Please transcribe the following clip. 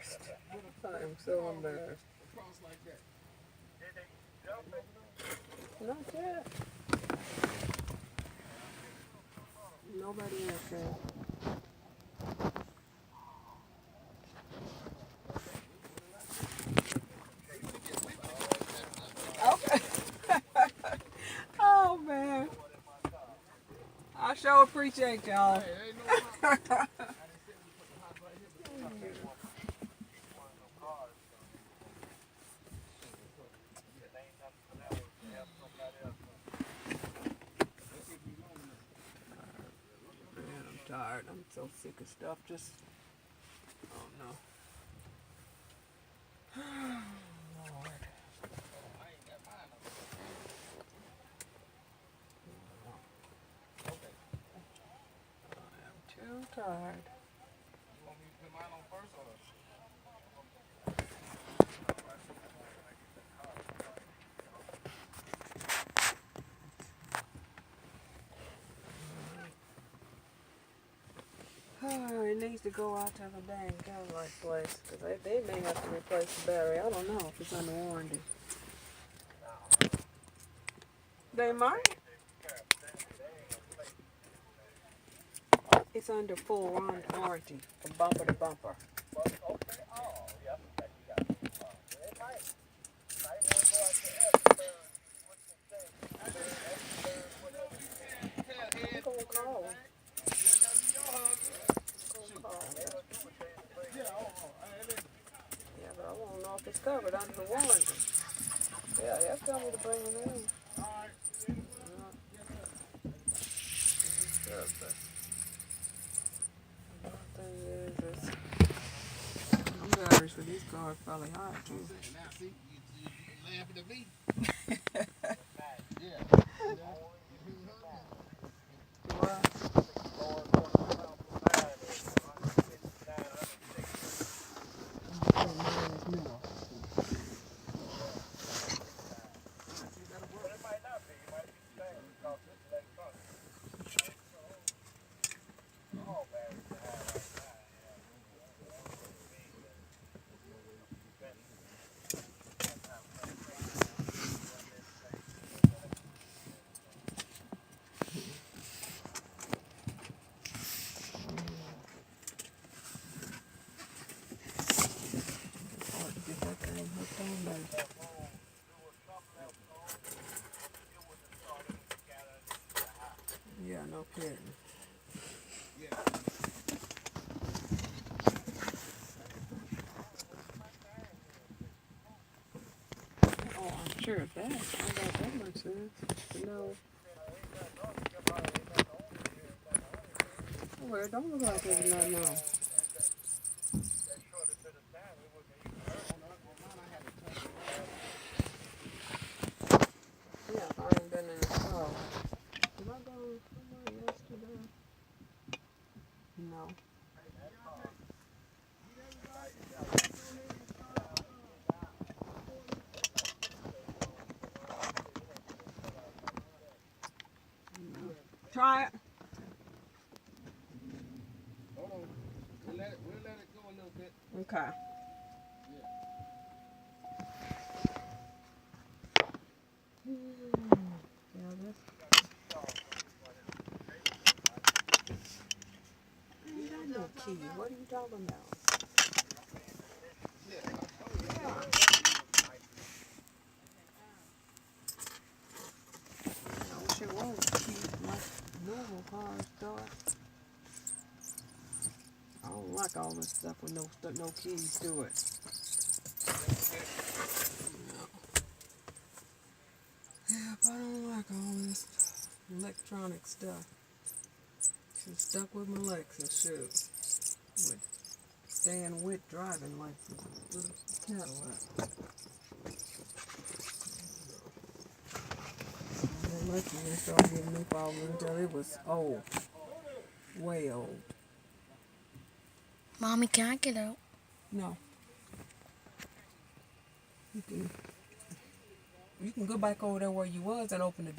embarrassed. I am so embarrassed. Not yet. Nobody else has. Okay. Oh man. I sure appreciate y'all. Man, I'm tired. I'm so sick of stuff. Just, oh no. Lord. I'm too tired. Oh, it needs to go out to the dang Cadillac place because they may have to replace the battery. I don't know if it's under warranty. They might. It's under full warranty from bumper to bumper. I'm gonna call them. Yeah, but I want to know if it's covered under the warranty. Yeah, they'll tell me to bring it in. Sure, but the thing is, the batteries for these cars probably hot too. Well, it's hard to get that thing hooked on there. Yeah, no kidding. Oh, I'm sure of that. I got that much sense. No. Well, it don't look like there's nothing on. Yeah, I ain't been in the car. Did I go somewhere yesterday? No. Try it. We'll let it go a little bit. Okay. Yeah, this. I ain't got no key. What are you talking about? Yeah. I wish it was a key like normal cars start. I don't like all this stuff with no keys to it. Yeah, but I don't like all this electronic stuff. She's stuck with my Lexus, shoot. With staying with driving like a little Cadillac. And Lexus didn't start giving me problems until it was old. Way old. Mommy, can I get out? No. You can go back over there where you was and open the door.